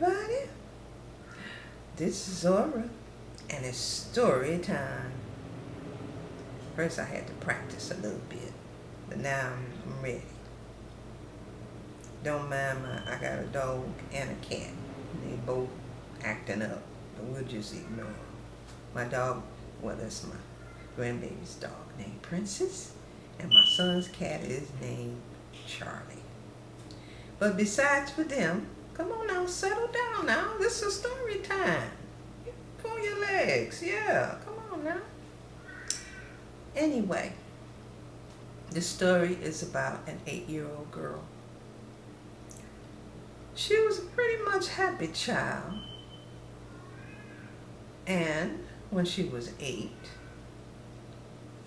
everybody. This is Zora, and it's story time. First I had to practice a little bit, but now I'm ready. Don't mind I got a dog and a cat. They both acting up, but we'll just ignore them. My dog, well, that's my grandbaby's dog named Princess, and my son's cat is named Charlie. But besides for them, come on now, settle down now. This is story time. Pull your legs, yeah, come on now. Anyway, the story is about an 8-year-old girl. She was a pretty much happy child. And when she was 8,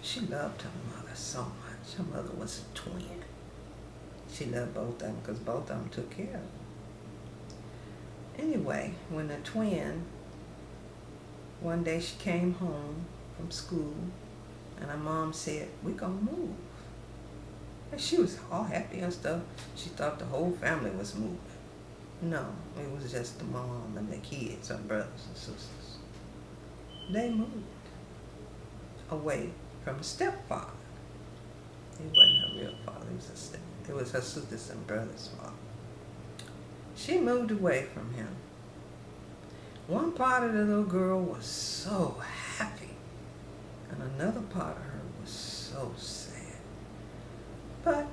she loved her mother so much. Her mother was a twin. She loved both of them because both of them took care of her. Anyway, when the twin, one day she came home from school and her mom said, "We're gonna move." And she was all happy and stuff. She thought the whole family was moving. No, it was just the mom and the kids, her brothers and sisters. They moved away from a stepfather. He wasn't her real father, it was her sisters and brothers' father. She moved away from him. One part of the little girl was so happy, and another part of her was so sad. But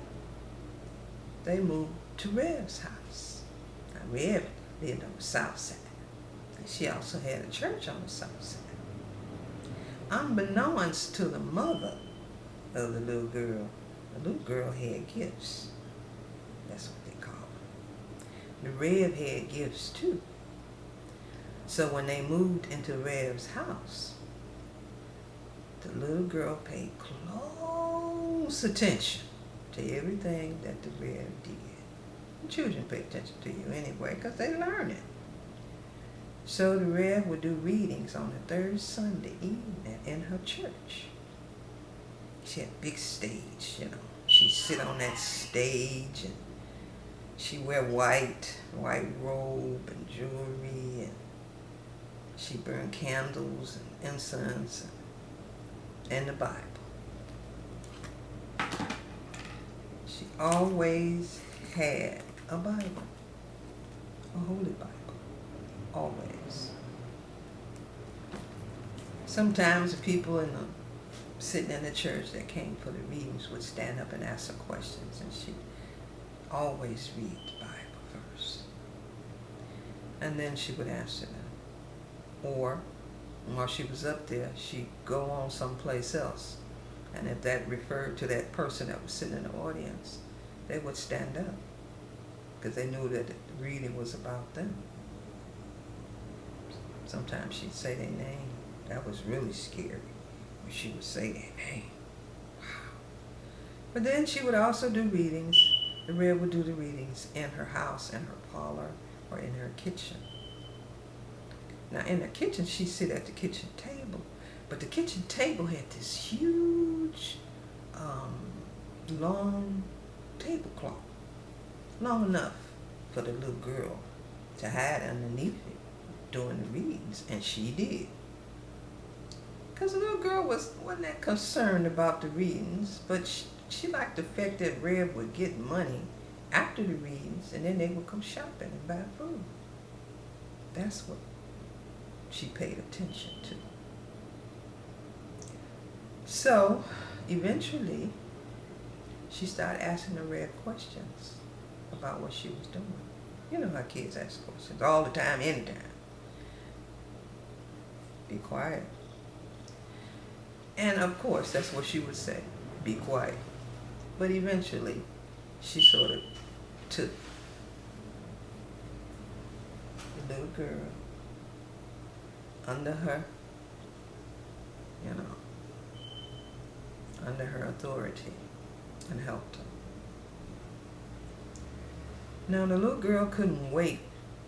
they moved to Rev's house. Now, Rev lived on the south side, and she also had a church on the south side. Unbeknownst to the mother of the little girl had gifts. That's what they call them. The Rev had gifts too. So when they moved into Rev's house, the little girl paid close attention to everything that the Rev did. And children pay attention to you anyway because they learn it. So the Rev would do readings on the third Sunday evening in her church. She had a big stage, you know. She'd sit on that stage and she'd wear white robe and jewelry, and she'd burn candles and incense and the Bible. She always had a Bible, a holy Bible. Always. Sometimes the people sitting in the church that came for the readings would stand up and ask her questions, and she'd always read the Bible first. And then she would answer them. Or, while she was up there, she'd go on someplace else. And if that referred to that person that was sitting in the audience, they would stand up because they knew that the reading was about them. Sometimes she'd say their name. That was really scary when she would say their name. Wow. But then she would also do readings. The Rev would do the readings in her house, in her parlor, or in her kitchen. Now in the kitchen, she'd sit at the kitchen table. But the kitchen table had this huge, long tablecloth. Long enough for the little girl to hide underneath it during the readings, and she did. Because the little girl wasn't that concerned about the readings, but she liked the fact that Rev would get money after the readings, and then they would come shopping and buy food. That's what she paid attention to. So, eventually, she started asking the Rev questions about what she was doing. You know how kids ask questions all the time, anytime. Be quiet. And of course, that's what she would say, be quiet. But eventually, she sort of took the little girl under her, under her authority and helped her. Now, the little girl couldn't wait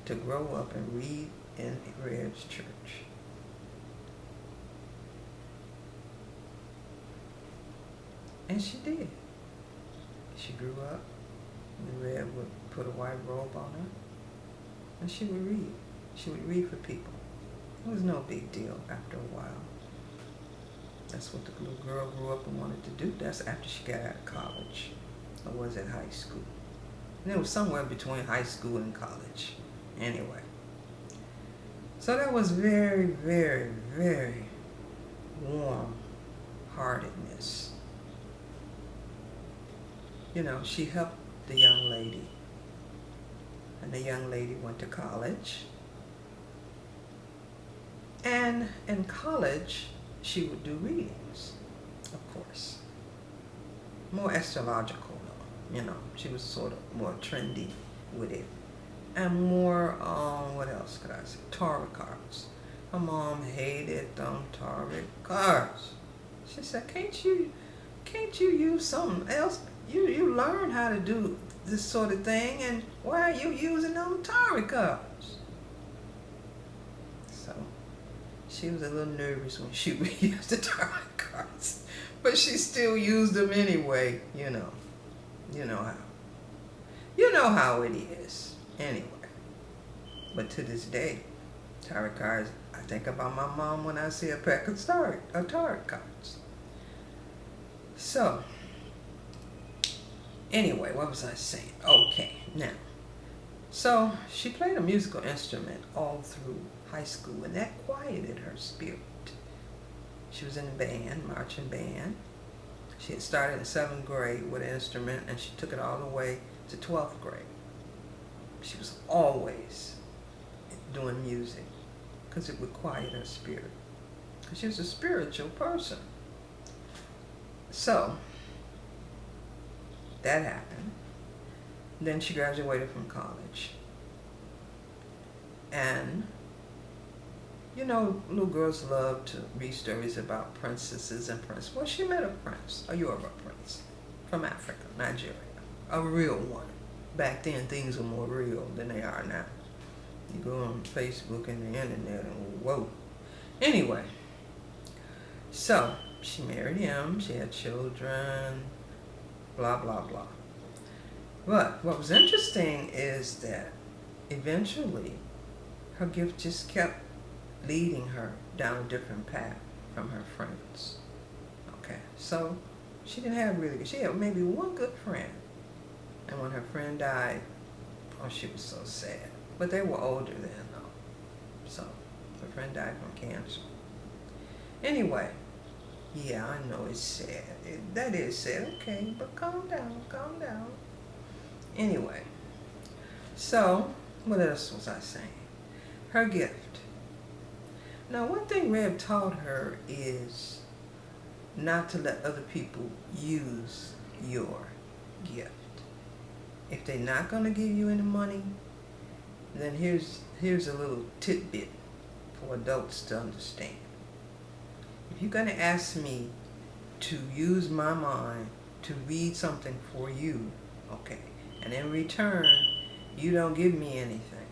to grow up and read in Rev's church. And she did. She grew up, and the Rev would put a white robe on her, and she would read. She would read for people. It was no big deal after a while. That's what the little girl grew up and wanted to do. That's after she got out of college, or was it high school? And it was somewhere between high school and college. Anyway. So that was very, very, very warm-heartedness. You know, she helped the young lady. And the young lady went to college. And in college, she would do readings, of course. More astrological, though. You know, she was sort of more trendy with it. And more, what else could I say? Tarot cards. Her mom hated them tarot cards. She said, can't you use something else? You learn how to do this sort of thing, and why are you using them tarot cards? So she was a little nervous when she would use the tarot cards, but she still used them anyway. You know how it is. Anyway, but to this day, tarot cards, I think about my mom when I see a pack of tarot cards. So, anyway, what was I saying? Okay, now, so she played a musical instrument all through high school, and that quieted her spirit. She was in a band, marching band. She had started in 7th grade with an instrument, and she took it all the way to 12th grade. She was always doing music because it would quiet her spirit, because she was a spiritual person. So that happened. Then she graduated from college. And you know, little girls love to read stories about princesses and princes. Well, she met a prince, a Yoruba prince from Africa, Nigeria, a real one. Back then, things were more real than they are now. You go on Facebook and the internet and whoa. Anyway, so she married him. She had children, blah, blah, blah. But what was interesting is that eventually her gift just kept leading her down a different path from her friends. Okay, so she didn't have really good, she had maybe one good friend. And when her friend died, oh, she was so sad. But they were older then, though. So her friend died from cancer. Anyway, yeah, I know it's sad. That is sad. Okay, but calm down, calm down. Anyway, so what else was I saying? Her gift. Now, one thing Reb taught her is not to let other people use your gift. If they're not going to give you any money, then here's a little tidbit for adults to understand. If you're going to ask me to use my mind to read something for you, okay, and in return, you don't give me anything,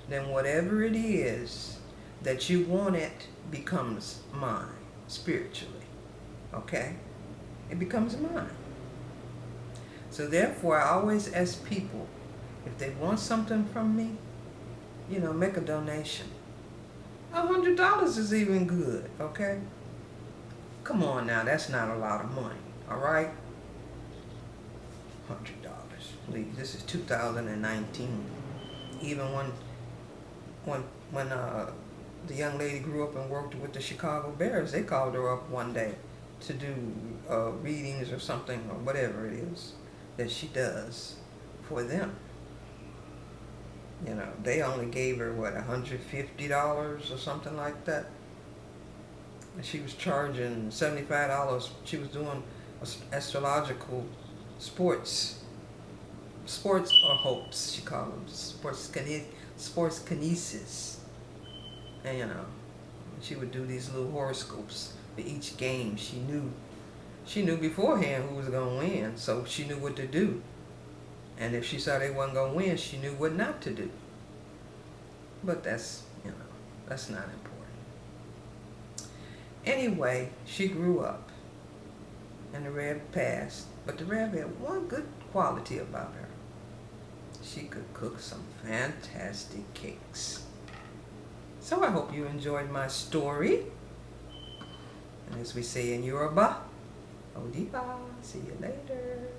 then whatever it is that you wanted becomes mine, spiritually, okay? It becomes mine. So therefore, I always ask people, if they want something from me, you know, make a donation. $100 is even good, okay? Come on now, that's not a lot of money, all right? $100, please. This is 2019. Even when the young lady grew up and worked with the Chicago Bears, they called her up one day to do readings or something, or whatever it is that she does for them. You know, they only gave her, what, $150 or something like that? And she was charging $75. She was doing astrological sports or hopes, she called them, sports kinesis. And, you know, she would do these little horoscopes for each game. She knew beforehand who was going to win, so she knew what to do. And if she saw they wasn't going to win, she knew what not to do. But that's, you know, that's not important. Anyway, she grew up, and the Rev passed. But the Rev had one good quality about her. she could cook some fantastic cakes. So I hope you enjoyed my story. And as we say in Yoruba, Odiba, see you later.